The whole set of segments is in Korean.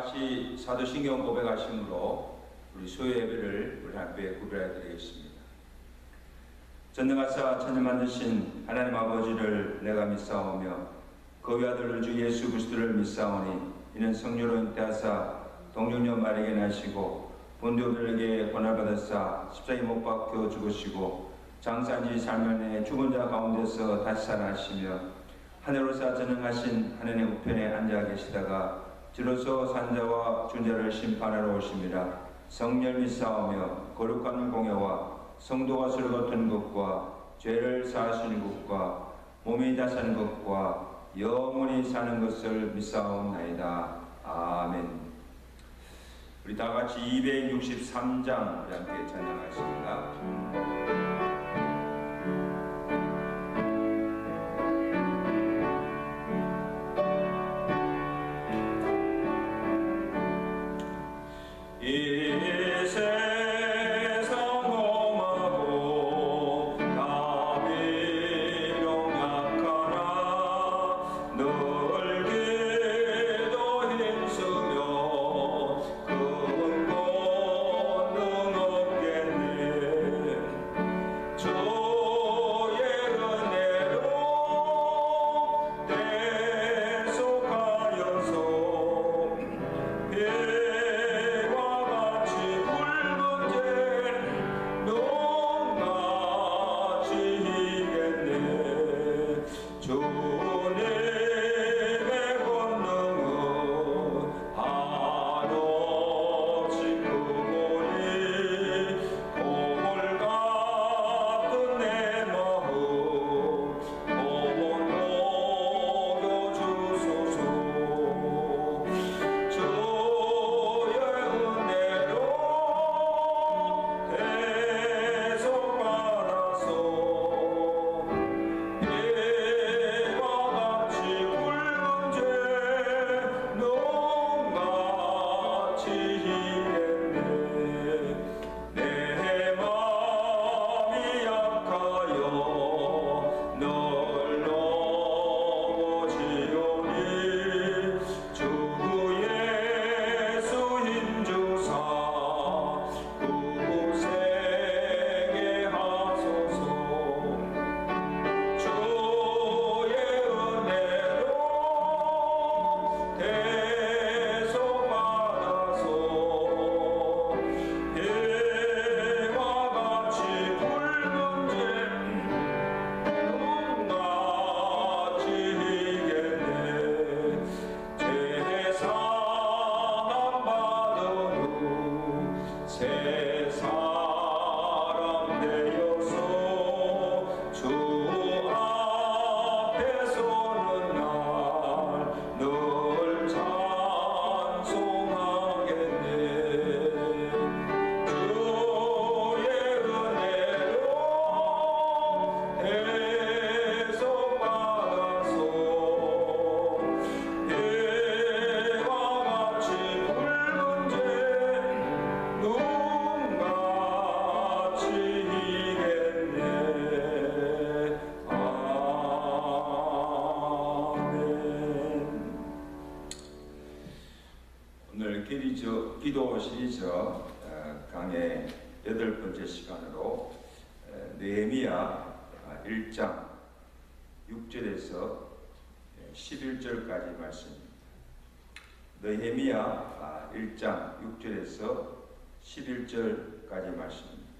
같이 사도신경 고백하심으로 우리 수요 예배를 우리 함께 구별해 드리겠습니다. 전능하사 천지 만드신 하나님 아버지를 내가 믿사오며 그 외아들 주 예수 그리스도를 믿사오니 이는 성령으로 잉태하사 동정녀 마리아에게 나시고 본디오 빌라에게 고난을 받으사 십자가에 못 박혀 죽으시고 장사지 삶을 내 죽은 자 가운데서 다시 살아나시며 하늘로서 전능하신 하나님의 우편에 앉아 계시다가 주로서 산자와 준자를 심판하러 오심이라. 성령 믿사오며 거룩한 공예와 성도가 서로 같은 것과 죄를 사하시는 것과 몸이 다사는 것과 영원히 사는 것을 믿사옵나이다. 아멘. 우리 다 같이 263장 우리 함께 찬양하겠습니다. 기도 시리즈 강의 8번째 시간으로 느헤미야 1장 6절에서 11절까지 말씀입니다. 느헤미야 1장 6절에서 11절까지 말씀입니다.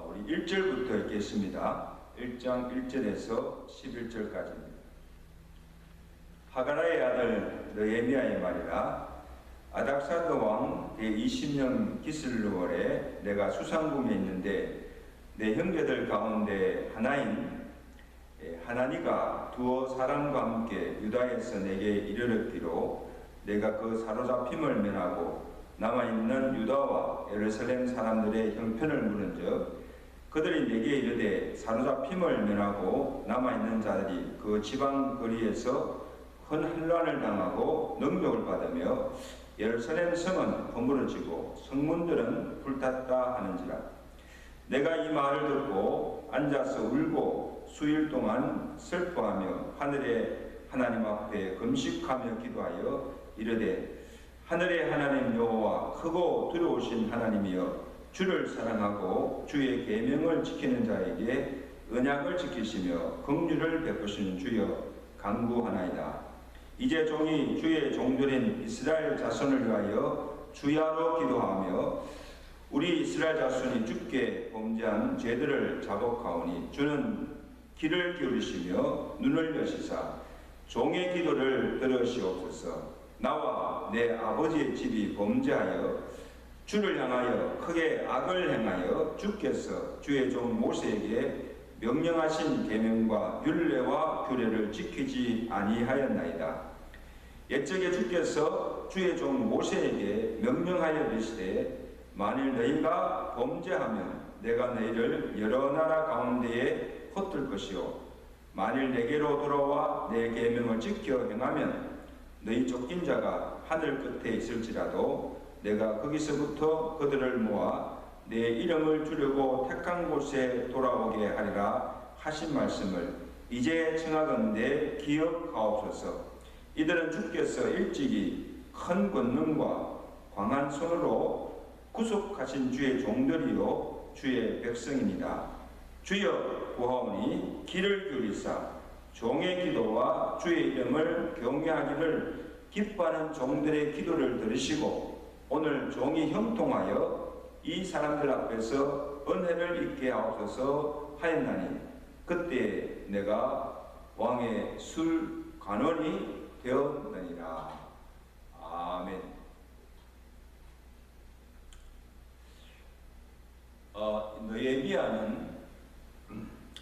우리 1절부터 읽겠습니다. 1장 1절에서 11절까지입니다. 하가라의 아들 느헤미야의 말이라. 아닥사드 왕 제20년 기슬루월에 내가 수상궁에 있는데 내 형제들 가운데 하나인 하나니가 두어 사람과 함께 유다에서 내게 이르렀기로 내가 그 사로잡힘을 면하고 남아있는 유다와 예루살렘 사람들의 형편을 물은즉 그들이 내게 이르되 사로잡힘을 면하고 남아있는 자들이 그 지방 거리에서 큰 환난을 당하고 능력을 받으며 예루살렘 성은 허물어지고 성문들은 불탔다 하는지라. 내가 이 말을 듣고 앉아서 울고 수일 동안 슬퍼하며 하늘에 하나님 앞에 금식하며 기도하여 이르되 하늘의 하나님 여호와 크고 두려우신 하나님이여 주를 사랑하고 주의 계명을 지키는 자에게 언약을 지키시며 긍휼을 베푸시는 주여 간구하나이다. 이제 종이 주의 종들인 이스라엘 자손을 위하여 주야로 기도하며 우리 이스라엘 자손이 주께 범죄한 죄들을 자복하오니 주는 귀를 기울이시며 눈을 여시사 종의 기도를 들으시옵소서. 나와 내 아버지의 집이 범죄하여 주를 향하여 크게 악을 행하여 주께서 주의 종 모세에게 명령하신 계명과 율례와 규례를 지키지 아니하였나이다. 옛적에 주께서 주의 종 모세에게 명령하여 이르시되 만일 너희가 범죄하면 내가 너희를 여러 나라 가운데에 흩을 것이요 만일 내게로 돌아와 내 계명을 지켜 행하면 너희 쫓긴 자가 하늘 끝에 있을지라도 내가 거기서부터 그들을 모아 내 이름을 주려고 택한 곳에 돌아오게 하리라 하신 말씀을 이제 청하건대 기억하옵소서. 이들은 주께서 일찍이 큰 권능과 광한 손으로 구속하신 주의 종들이요 주의 백성입니다. 주여 구하오니 귀를 기울이사 종의 기도와 주의 이름을 경외하기를 기뻐하는 종들의 기도를 들으시고 오늘 종이 형통하여 이 사람들 앞에서 은혜를 입게 하옵소서 하였나니 그때 내가 왕의 술 간원이 되었느니라. 아멘. 느헤미야는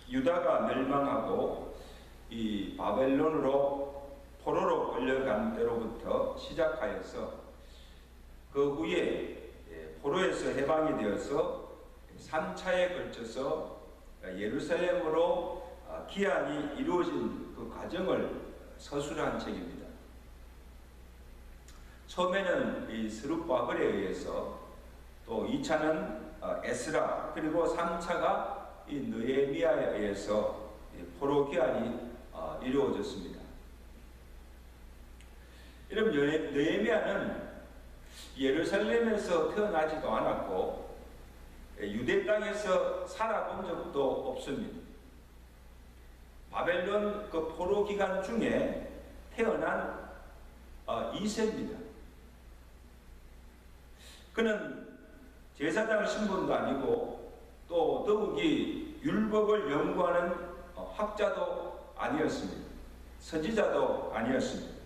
유다가 멸망하고 이 바벨론으로 포로로 끌려간 때로부터 시작하여서 그 후에 포로에서 해방이 되어서 3차에 걸쳐서 예루살렘으로 기한이 이루어진 그 과정을 서술한 책입니다. 처음에는 이 스룹바벨에 의해서 또 2차는 에스라 그리고 3차가 이 느헤미야에 의해서 포로 기한이 이루어졌습니다. 여러분 느헤미야는 예루살렘에서 태어나지도 않았고 유대 땅에서 살아본 적도 없습니다. 바벨론 그 포로 기간 중에 태어난 2세입니다. 그는 제사장 신분도 아니고 또 더욱이 율법을 연구하는 학자도 아니었습니다. 선지자도 아니었습니다.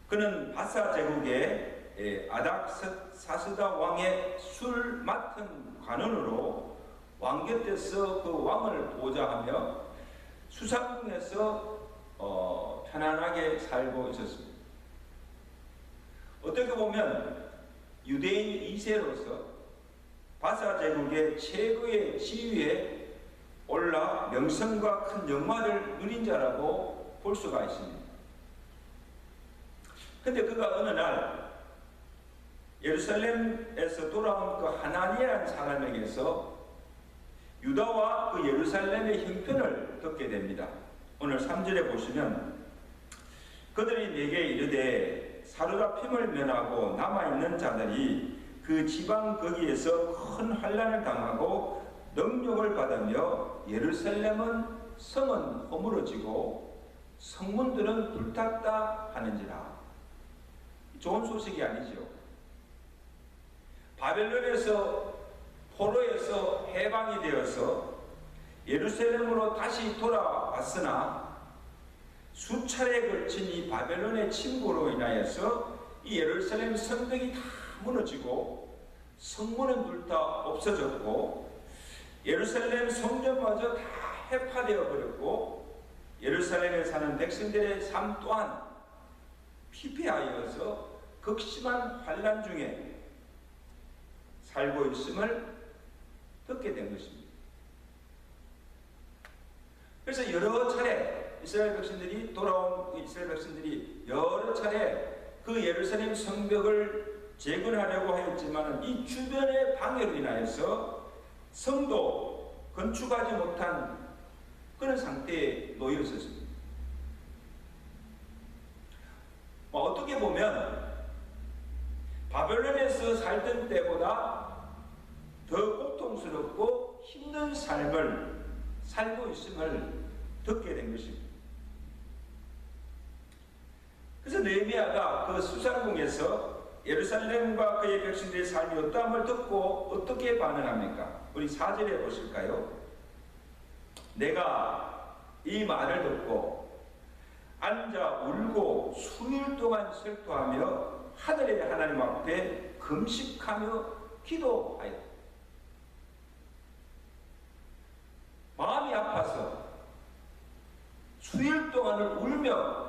그는 바사 제국의 아닥사스다 왕의 술 맡은 관원으로 왕 곁에서 그 왕을 보좌하며 수상궁에서 편안하게 살고 있었습니다. 어떻게 보면 유대인 2세로서 바사 제국의 최고의 지위에 올라 명성과 큰 영화를 누린 자라고 볼 수가 있습니다. 근데 그가 어느 날 예루살렘에서 돌아온 그 하나니라는 사람에게서 유다와 그 예루살렘의 형편을 듣게 됩니다. 오늘 3절에 보시면 그들이 내게 이르되 사르가 핌을 면하고 남아있는 자들이 그 지방 거기에서 큰 환난을 당하고 능욕을 받으며 예루살렘은 성은 허물어지고 성문들은 불탔다 하는지라. 좋은 소식이 아니죠. 바벨론에서 포로에서 해방이 되어서 예루살렘으로 다시 돌아왔으나 수차례에 걸친 이 바벨론의 침공으로 인하여서 이 예루살렘 성벽이 다 무너지고 성문은 불타 없어졌고 예루살렘 성전마저 다 해파되어 버렸고 예루살렘에 사는 백성들의 삶 또한 피폐하여서 극심한 환난 중에 살고 있음을 듣게 된 것입니다. 그래서 여러 차례 이스라엘 백성들이 돌아온 이스라엘 백성들이 여러 차례 그 예루살렘 성벽을 재건하려고 하였지만 이 주변의 방해로 인하여서 성도 건축하지 못한 그런 상태에 놓여 있었습니다. 어떻게 보면 바벨론에서 살던 때보다 더 고통스럽고 힘든 삶을 살고 있음을 듣게 된 것입니다. 그래서 느헤미야가 그 수상궁에서 예루살렘과 그의 백성들의 삶이 어떠함을 듣고 어떻게 반응합니까? 우리 4절에 보실까요? 내가 이 말을 듣고 앉아 울고 수일 동안 슬퍼하며 하늘의 하나님 앞에 금식하며 기도하였다. 마음이 아파서 수일 동안을 울며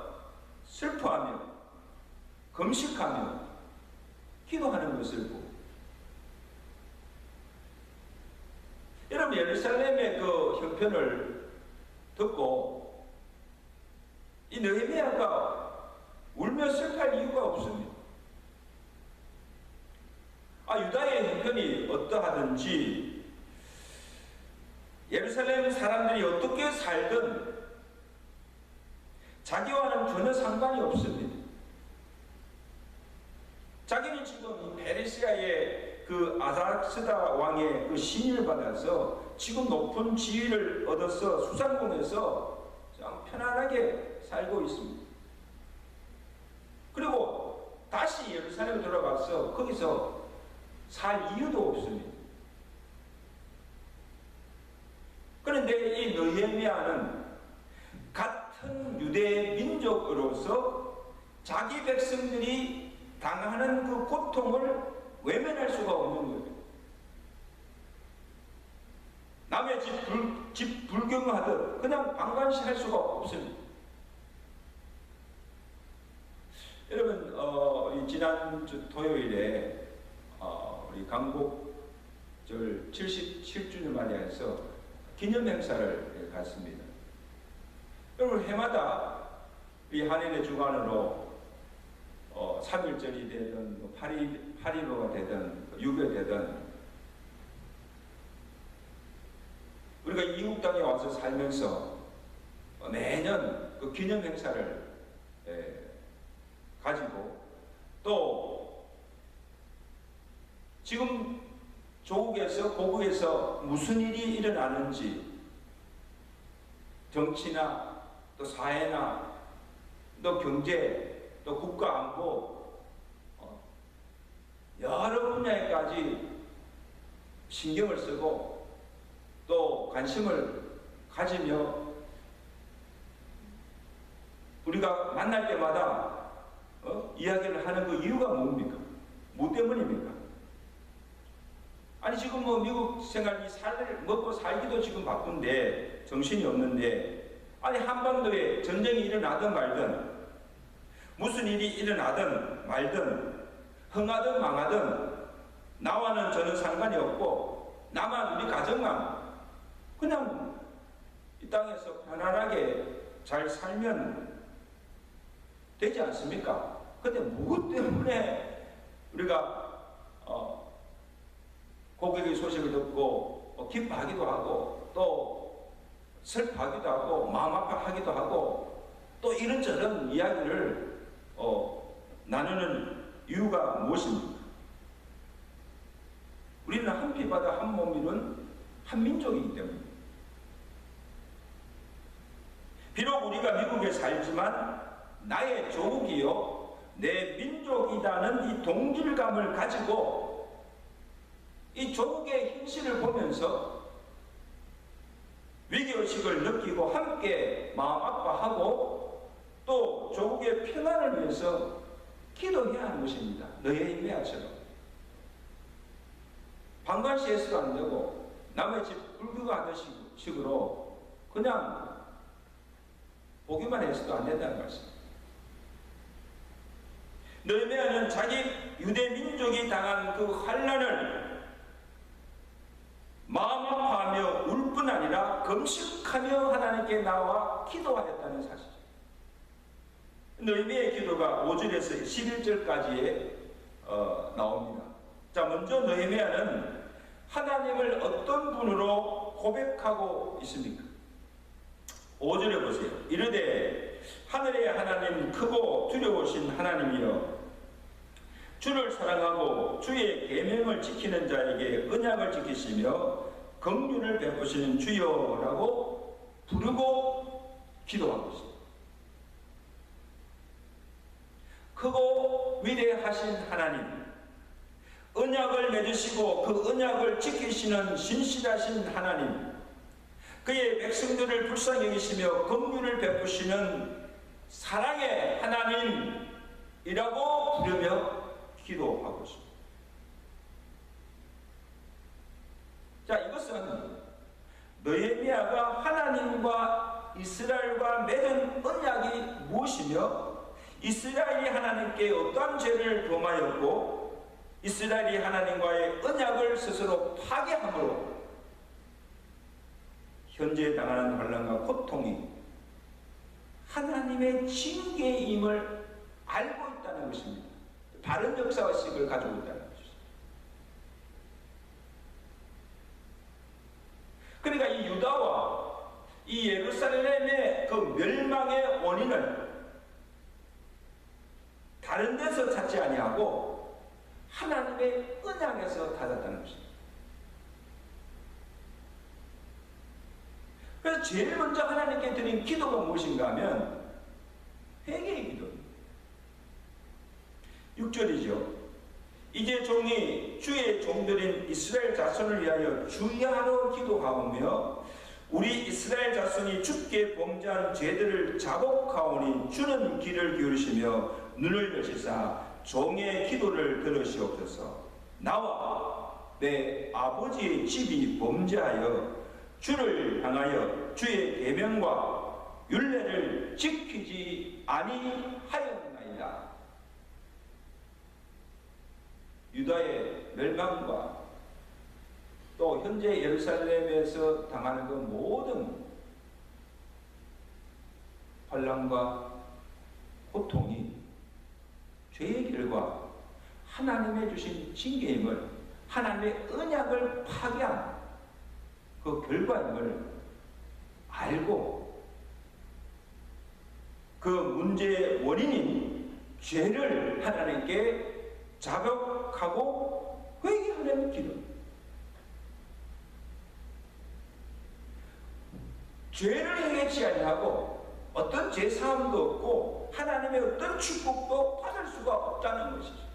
슬퍼하며 금식하며 기도하는 것을 보고, 여러분 예루살렘의 그 형편을 듣고 이 느헤미야가 울며 슬퍼할 이유가 없습니다. 유다의 형편이 어떠하든지 예루살렘 사람들이 어떻게 살든 자기와는 전혀 상관이 없습니다. 자기는 지금 페르시아의 그 아닥스다 왕의 그 신임을 받아서 지금 높은 지위를 얻어서 수상궁에서 그냥 편안하게 살고 있습니다. 그리고 다시 예루살렘에 돌아가서 거기서 살 이유도 없습니다. 그런데 이 느헤미야는 같은 유대 민족으로서 자기 백성들이 당하는 그 고통을 외면할 수가 없는 거예요. 남의 집 불경하듯 그냥 방관시할 수가 없습니다. 여러분, 지난주 토요일에 우리 강복절 77주년 맞이해서 기념행사를 갔습니다. 여러분, 해마다 우리 한인의 주관으로 3.1절이 되든 8.15가 되든 6.25가 되든 우리가 이국 땅에 와서 살면서 매년 그 기념 행사를 가지고 또 지금 조국에서 고국에서 무슨 일이 일어나는지 정치나 또 사회나 또 경제 또 국가 안보 여러 분야에까지 신경을 쓰고 또 관심을 가지며 우리가 만날 때마다 이야기를 하는 그 이유가 뭡니까? 뭐 때문입니까? 아니 지금 뭐 미국 생활이 먹고 살기도 지금 바쁜데 정신이 없는데 아니 한반도에 전쟁이 일어나든 말든 무슨 일이 일어나든 말든 흥하든 망하든 나와는 전혀 상관이 없고 나만 우리 가정만 그냥 이 땅에서 편안하게 잘 살면 되지 않습니까? 근데 무엇 때문에 우리가 고객의 소식을 듣고 기뻐하기도 하고 또 슬퍼하기도 하고 마음 아파하기도 하고 또 이런저런 이야기를 나누는 이유가 무엇입니까? 우리는 한 피바다 한 몸이는 한 민족이기 때문입니다. 비록 우리가 미국에 살지만 나의 조국이요 내 민족이라는 이 동질감을 가지고 이 조국의 현실을 보면서 위기의식을 느끼고 함께 마음 아파하고 또 조국의 평안을 위해서 기도해야 하는 것입니다. 느헤미야처럼 방관시해서도 안 되고 남의 집 불교하듯이 식으로 그냥 보기만 해서도 안 된다는 말씀. 느헤미야는 자기 유대 민족이 당한 그 환난을 마음 아파하며 울 뿐 아니라 금식하며 하나님께 나와 기도하였다는 사실. 느헤미야의 기도가 5절에서 11절까지에 나옵니다. 자, 먼저 느헤미야는 하나님을 어떤 분으로 고백하고 있습니까? 5절에 보세요. 이르되 하늘의 하나님 크고 두려우신 하나님이여 주를 사랑하고 주의 계명을 지키는 자에게 언약을 지키시며 긍휼을 베푸시는 주여라고 부르고 기도하고 있습니다. 크고 위대하신 하나님, 언약을 맺으시고 그 언약을 지키시는 신실하신 하나님, 그의 백성들을 불쌍히 여기시며 긍휼을 베푸시는 사랑의 하나님이라고 부르며 기도하고 있습니다. 자, 이것은 느헤미야가 하나님과 이스라엘과 맺은 언약이 무엇이며 이스라엘이 하나님께 어떠한 죄를 범하였고 이스라엘이 하나님과의 언약을 스스로 파괴함으로 현재 당하는 환난과 고통이 하나님의 징계임을 알고 있다는 것입니다. 바른 역사의식을 가지고 있다는 것입니다. 그러니까 이 유다와 이 예루살렘의 그 멸망의 원인을 다른 데서 찾지 아니하고 하나님의 언약에서 찾았다는 것입니다. 그래서 제일 먼저 하나님께 드린 기도가 무엇인가 하면 회개의 기도입니다. 6절이죠. 이제 종이 주의 종들인 이스라엘 자손을 위하여 주야로 기도하오며 우리 이스라엘 자손이 주께 범죄한 죄들을 자복하오니 주는 귀를 기울이시며 눈을 여시사 종의 기도를 들으시옵소서. 나와 내 아버지의 집이 범죄하여 주를 향하여 주의 계명과 율례를 지키지 아니하였나이다. 유다의 멸망과 또 현재 예루살렘에서 당하는 그 모든 환난과 고통이 죄의 결과 하나님의 주신 징계임을, 하나님의 언약을 파괴한 그 결과임을 알고 그 문제의 원인인 죄를 하나님께 자백하고 회개하는 기도입니다. 죄를 행하지 아니하고 어떤 죄사함도 없고 하나님의 어떤 축복도 받을 수가 없다는 것이죠.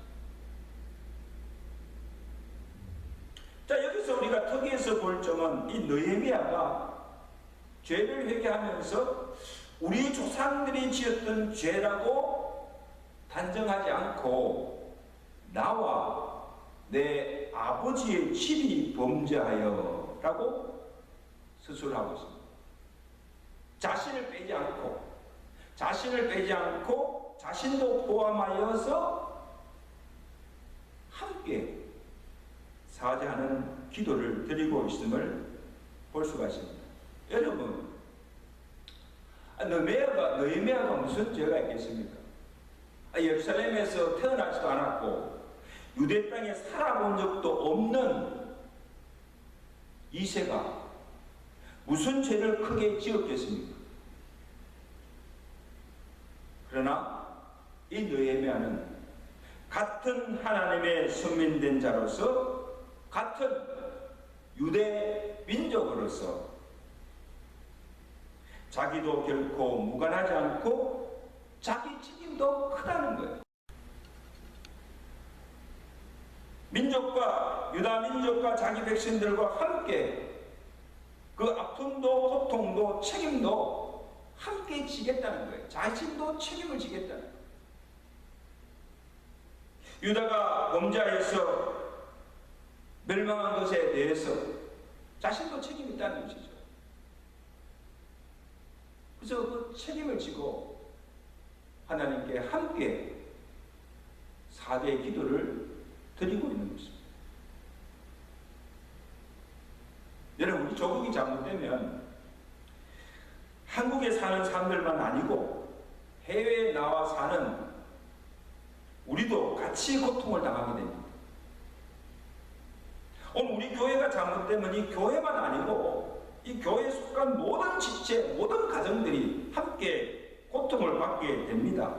자, 여기서 우리가 특이해서 볼 점은 이 느헤미야가 죄를 회개하면서 우리 조상들이 지었던 죄라고 단정하지 않고 나와 내 아버지의 집이 범죄하여 라고 서술하고 있습니다. 자신을 빼지 않고 자신도 포함하여서 함께 사죄하는 기도를 드리고 있음을 볼 수가 있습니다. 여러분, 느헤미야가 무슨 죄가 있겠습니까? 예루살렘에서 태어나지도 않았고 유대 땅에 살아본 적도 없는 이새가 무슨 죄를 크게 지었겠습니까? 그러나 이 느헤미야는 같은 하나님의 선민된 자로서, 같은 유대 민족으로서 자기도 결코 무관하지 않고 자기 책임도 크다는 거예요. 유다 민족과 자기 백성들과 함께 그 아픔도 고통도 책임도 함께 지겠다는 거예요. 자신도 책임을 지겠다는 거예요. 유다가 범죄하여서 멸망한 것에 대해서 자신도 책임이 있다는 것이죠. 그래서 그 책임을 지고 하나님께 함께 사죄의 기도를 드리고 있는 것입니다. 여러분, 우리 조국이 잘못되면 한국에 사는 사람들만 아니고 해외에 나와 사는 우리도 같이 고통을 당하게 됩니다. 오늘 우리 교회가 잘못되면 이 교회만 아니고 이 교회에 속한 모든 지체, 모든 가정들이 함께 고통을 받게 됩니다.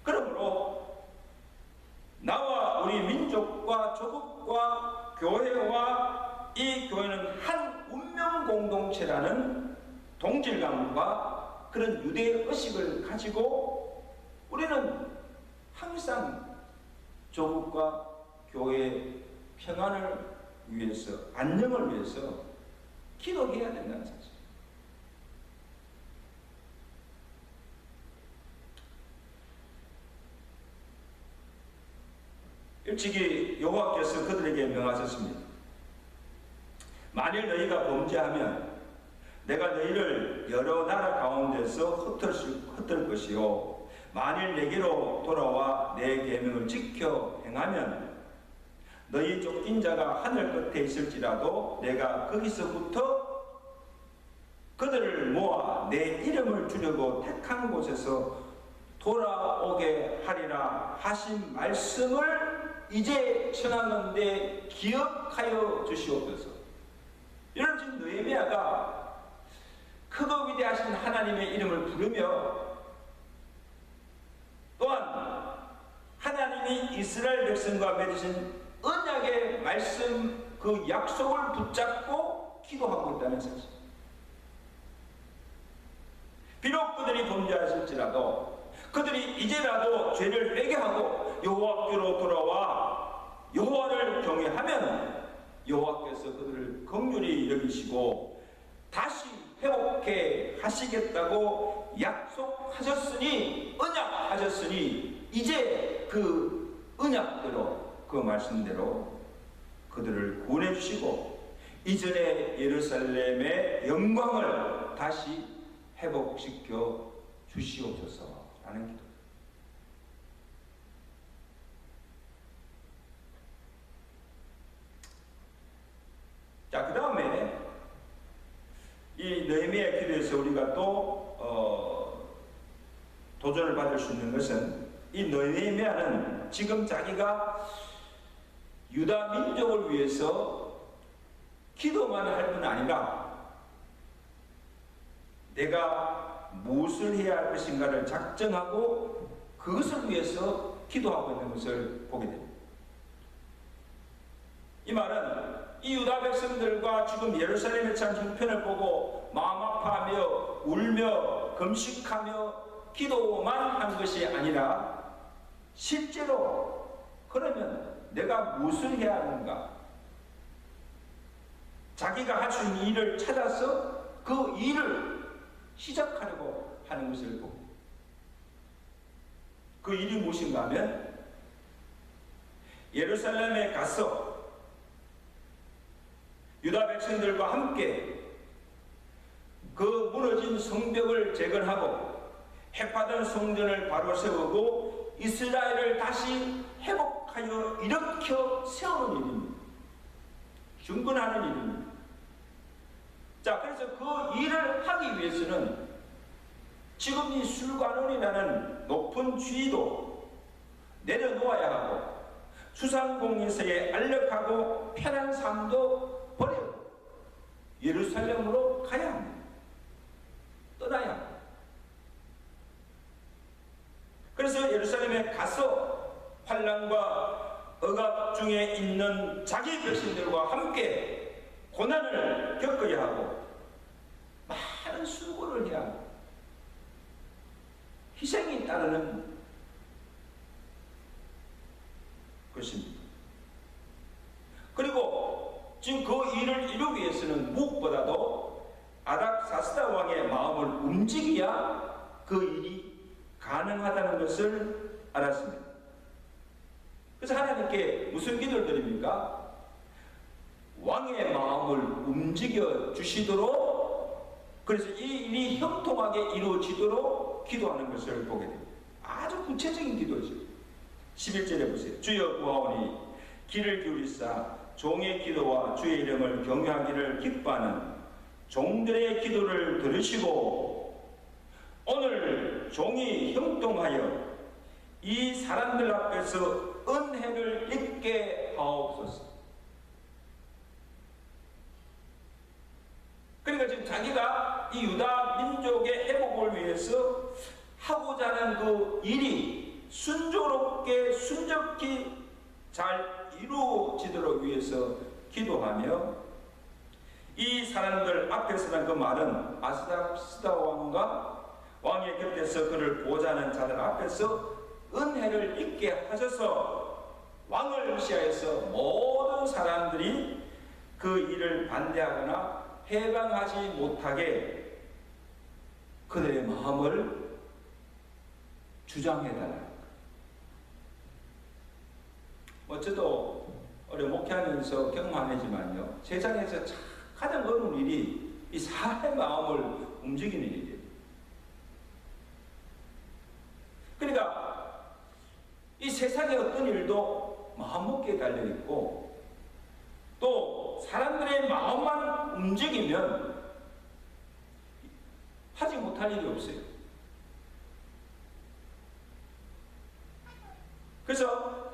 그러므로 나와 우리 민족과 조국과 교회와 이 교회는 한 운명 공동체라는 동질감과 그런 유대 의식을 가지고 우리는 항상 조국과 교회의 평안을 위해서, 안녕을 위해서 기도해야 된다는 사실. 일찍이 여호와께서 그들에게 명하셨습니다. 만일 너희가 범죄하면 내가 너희를 여러 나라 가운데서 흩을 것이요, 만일 내게로 돌아와 내 계명을 지켜 행하면 너희 쫓긴 자가 하늘 끝에 있을지라도 내가 거기서부터 그들을 모아 내 이름을 주려고 택한 곳에서 돌아오게 하리라 하신 말씀을 이제 청하건대 기억하여 주시옵소서. 이런 지금 느헤미야가 크고 위대하신 하나님의 이름을 부르며 또한 하나님이 이스라엘 백성과 맺으신 언약의 말씀, 그 약속을 붙잡고 기도하고 있다는 사실. 비록 그들이 범죄하실지라도 그들이 이제라도 죄를 회개하고 여호와께로 돌아와 여호와를 경외하면 여호와께서 그들을 긍휼히 여기시고 다시 회복해 하시겠다고 약속하셨으니, 언약하셨으니 이제 그 언약대로, 그 말씀대로 그들을 구원해 주시고 이전의 예루살렘의 영광을 다시 회복시켜 주시옵소서라는 기도. 자, 그 다음에 이 느헤미야 기도에서 우리가 또 도전을 받을 수 있는 것은, 이 느헤미야는 지금 자기가 유다 민족을 위해서 기도만 할 뿐 아니라 내가 무엇을 해야 할 것인가를 작정하고 그것을 위해서 기도하고 있는 것을 보게 됩니다. 이 말은 이 유다 백성들과 지금 예루살렘에 찬 형편을 보고 마음 아파하며 울며 금식하며 기도만 한 것이 아니라 실제로 그러면 내가 무엇을 해야 하는가, 자기가 할 수 있는 일을 찾아서 그 일을 시작하려고 하는 것을 보고, 그 일이 무엇인가 하면 예루살렘에 가서 유다 백성들과 함께 그 무너진 성벽을 재건하고 해파된 성전을 바로 세우고 이스라엘을 다시 회복하여 일으켜 세우는 일입니다. 중건하는 일입니다. 자, 그래서 그 일을 하기 위해서는 지금 이 술관원이라는 높은 지위도 내려놓아야 하고 수상공에서의 안락하고 편한 삶도 버리고 예루살렘으로 가야 합니다. 떠나야 합니다. 그래서 예루살렘에 가서 환난과 억압 중에 있는 자기 백성들과 함께 고난을 겪어야 하고 많은 수고를 해야 하고 희생이 따르는 것입니다. 그리고 지금 그 일을 이루기 위해서는 무엇보다도 아닥사스다 왕의 마음을 움직여야 그 일이 가능하다는 것을 알았습니다. 그래서 하나님께 무슨 기도를 드립니까? 왕의 마음을 움직여 주시도록, 그래서 이 일이 형통하게 이루어지도록 기도하는 것을 보게 됩니다. 아주 구체적인 기도죠. 11절에 보세요. 주여 구하오니 귀를 기울이사 종의 기도와 주의 이름을 경외하기를 기뻐하는 종들의 기도를 들으시고 오늘 종이 형통하여 이 사람들 앞에서 은혜를 입게 하옵소서. 그러니까 지금 자기가 이 유다 민족의 회복을 위해서 하고자 하는 그 일이 순조롭게 순적히 잘 이루어지도록 위해서 기도하며, 이 사람들 앞에서는 그 말은 아스닥스다 왕과 왕의 곁에서 그를 보호하는 자들 앞에서 은혜를 잊게 하셔서 왕을 무시하여서 모든 사람들이 그 일을 반대하거나 해방하지 못하게 그들의 마음을 주장해달라. 저도 오래 목회하면서 경험하지만요, 세상에서 가장 어려운 일이 이 사람의 마음을 움직이는 일이에요. 그러니까 이 세상의 어떤 일도 마음먹기에 달려있고, 또 사람들의 마음만 움직이면 하지 못할 일이 없어요. 그래서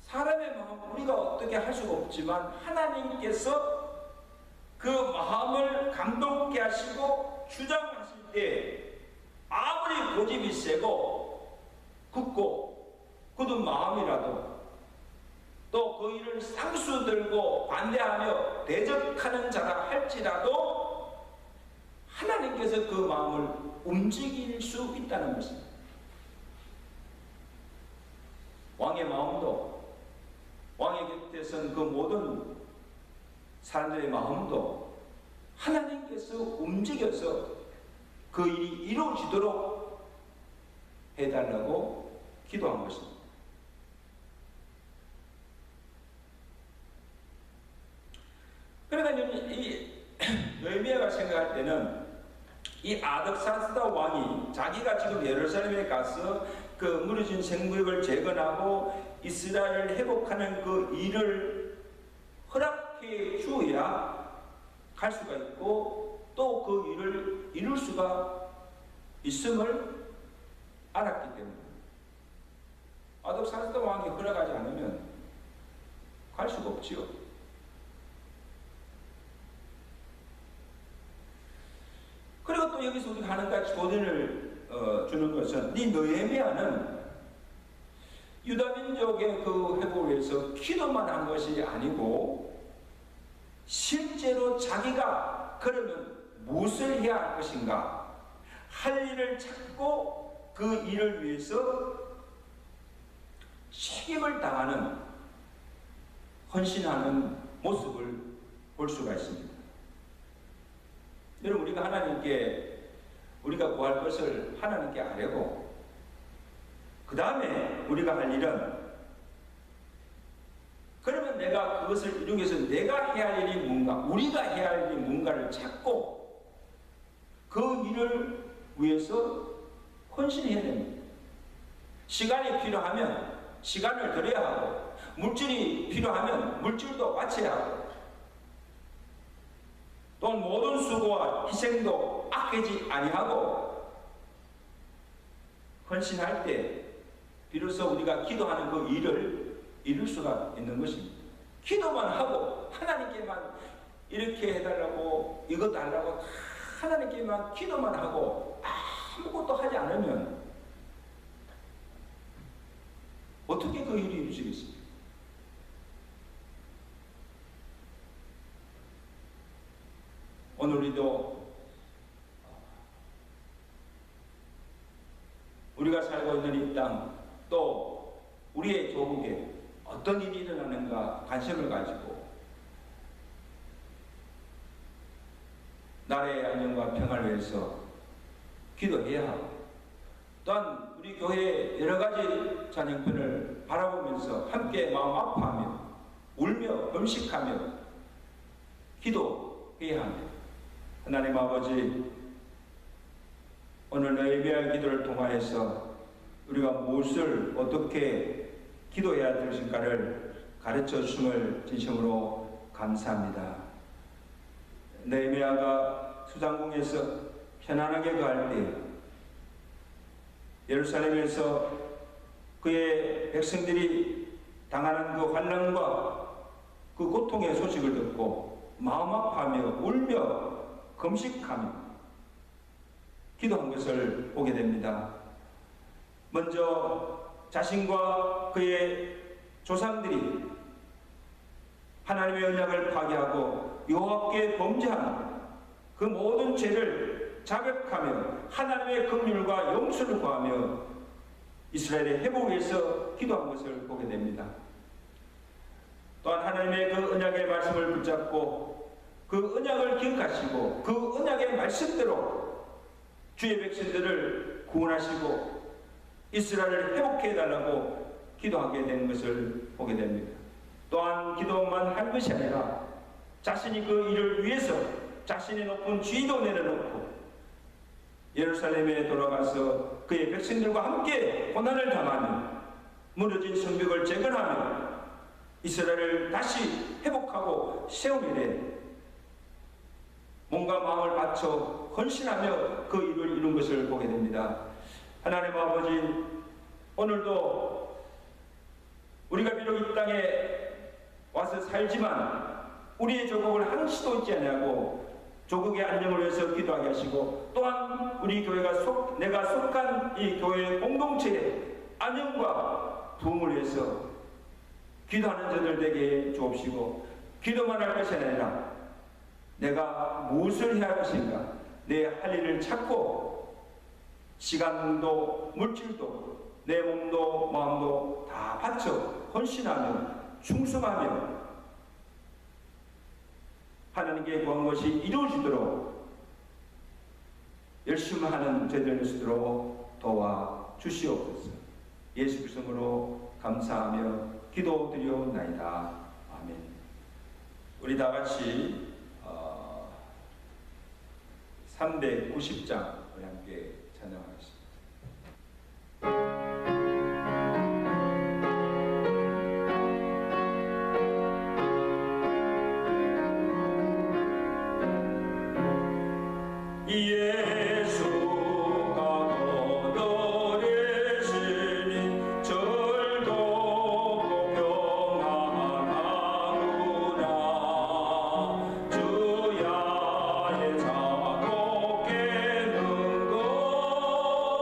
사람의 마음 우리가 어떻게 할 수가 없지만 하나님께서 그 마음을 감동케 하시고 주장하실 때 아무리 고집이 세고 굳고 굳은 마음이라도, 또 그 일을 쌍수 들고 반대하며 대적하는 자라 할지라도 하나님께서 그 마음을 움직일 수 있다는 것입니다. 왕의 마음도, 왕의 곁에 선 그 모든 사람들의 마음도 하나님께서 움직여서 그 일이 이루어지도록 해달라고 기도한 것입니다. 그러니까 이 느헤미야가 생각할 때는 이 아득사스다 왕이 자기가 지금 예루살렘에 가서 그 무너진 성벽을 재건하고 이스라엘을 회복하는 그 일을 허락해 주어야 갈 수가 있고, 또 그 일을 이룰 수가 있음을 알았기 때문에 아득사스다 왕이 허락하지 않으면 갈 수가 없지요. 그리고 또 여기서 우리가 한 가지 조언을 주는 것은, 이 느헤미야는 유다민족의 그 회복을 위해서 기도만 한 것이 아니고 실제로 자기가 그러면 무엇을 해야 할 것인가 할 일을 찾고 그 일을 위해서 책임을 다하는, 헌신하는 모습을 볼 수가 있습니다. 여러분, 우리가 하나님께 우리가 구할 것을 하나님께 아뢰고, 그 다음에 우리가 할 일은, 그러면 내가 그것을 이루기 위해서 내가 해야 할 일이 뭔가, 우리가 해야 할 일이 뭔가를 찾고 그 일을 위해서 헌신해야 됩니다. 시간이 필요하면 시간을 들여야 하고, 물질이 필요하면 물질도 바쳐야 하고, 또 모든 수고와 희생도 아끼지 아니하고 헌신할 때 비로소 우리가 기도하는 그 일을 이룰 수가 있는 것입니다. 기도만 하고 하나님께만 이렇게 해달라고 이거 달라고 하나님께만 기도만 하고 아무것도 하지 않으면 어떻게 그 일이 이루어지겠습니까? 오늘 우리도 우리가 살고 있는 이 땅, 또 우리의 조국에 어떤 일이 일어나는가 관심을 가지고 나라의 안녕과 평화를 위해서 기도해야 하고, 또한 우리 교회의 여러 가지 찬양편을 바라보면서 함께 마음 아파하며 울며 금식하며 기도해야 합니다. 하나님 아버지, 오늘 느헤미야의 기도를 통하여서 우리가 무엇을 어떻게 기도해야 될 것인가를 가르쳐 주심을 진심으로 감사합니다. 느헤미야가 수장궁에서 편안하게 거할 때 예루살렘에서 그의 백성들이 당하는 그 환난과 그 고통의 소식을 듣고 마음 아파하며 울며 금식하며 기도한 것을 보게 됩니다. 먼저 자신과 그의 조상들이 하나님의 언약을 파괴하고 여호와께 범죄한 그 모든 죄를 자백하며 하나님의 긍휼과 용서를 구하며 이스라엘의 회복을 위해서 기도한 것을 보게 됩니다. 또한 하나님의 그 언약의 말씀을 붙잡고 그 언약을 기억하시고 그 언약의 말씀대로 주의 백성들을 구원하시고 이스라엘을 회복해달라고 기도하게 된 것을 보게 됩니다. 또한 기도만 한 것이 아니라 자신이 그 일을 위해서 자신의 높은 지위도 내려놓고 예루살렘에 돌아가서 그의 백성들과 함께 고난을 당하며 무너진 성벽을 재건하며 이스라엘을 다시 회복하고 세우기에 몸과 마음을 바쳐 헌신하며 그 일을 이룬 것을 보게 됩니다. 하나님 아버지, 오늘도 우리가 비록 이 땅에 와서 살지만 우리의 조국을 한시도 잊지 아니하고 조국의 안녕을 위해서 기도하게 하시고 또한 우리 교회가 내가 속한 이 교회 공동체의 안녕과 부흥을 위해서 기도하는 자들 되게 주옵시고 기도만 할 것이 아니라 내가 무엇을 해야 할 것인가 내 할 일을 찾고 시간도 물질도 내 몸도 마음도 다 바쳐 헌신하며 충성하며 하나님께 구한 것이 이루어지도록 열심히 하는 저희들 수 있도록 도와주시옵소서. 예수 그리스도로 감사하며 기도드리옵나이다. 아멘. 우리 다 같이 390장 우리 함께 찬양하겠습니다. 주야의 작곡 깨는 것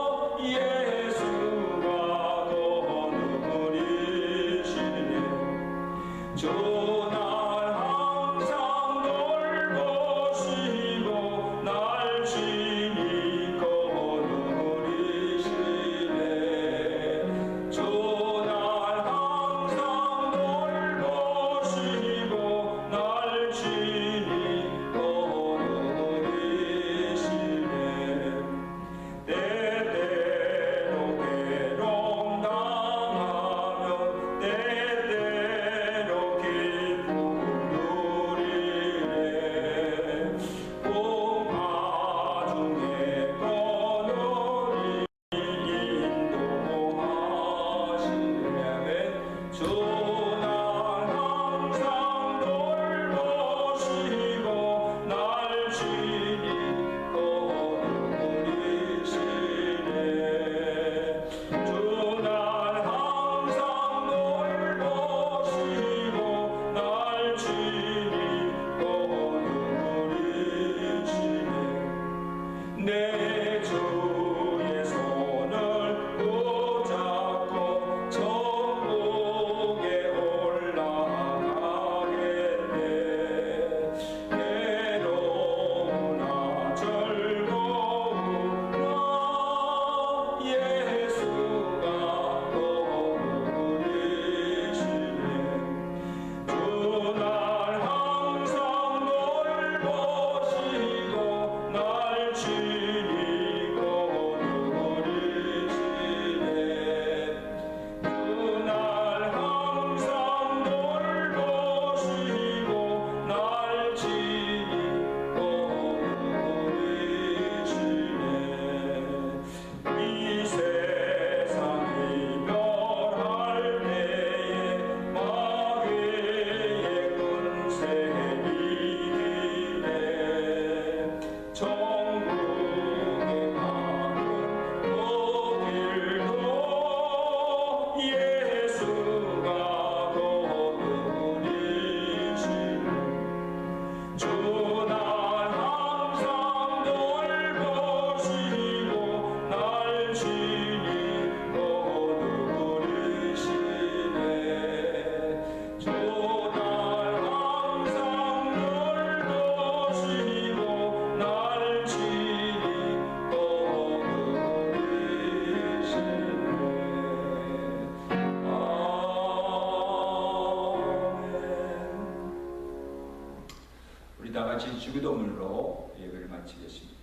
같이 주기도문으로 예배를 마치겠습니다.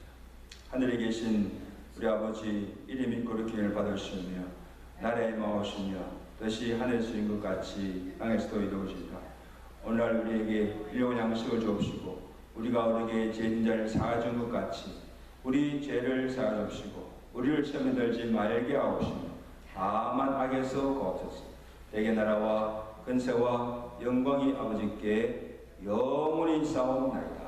하늘에 계신 우리 아버지 이름이 거룩히 받으시며 나라의 마오시며 뜻이 하늘에서 이룬 것 같이 땅에서도 이루어지다. 오늘날 우리에게 일용할 양식을 주옵시고 우리가 우리에게 죄진 자를 사하준 것 같이 우리 죄를 사하옵시고 우리를 시험에 들지 말게 하옵시며 다만 악에서 구하옵소서. 대개 나라와 근세와 영광이 아버지께 영원히 싸움나이다.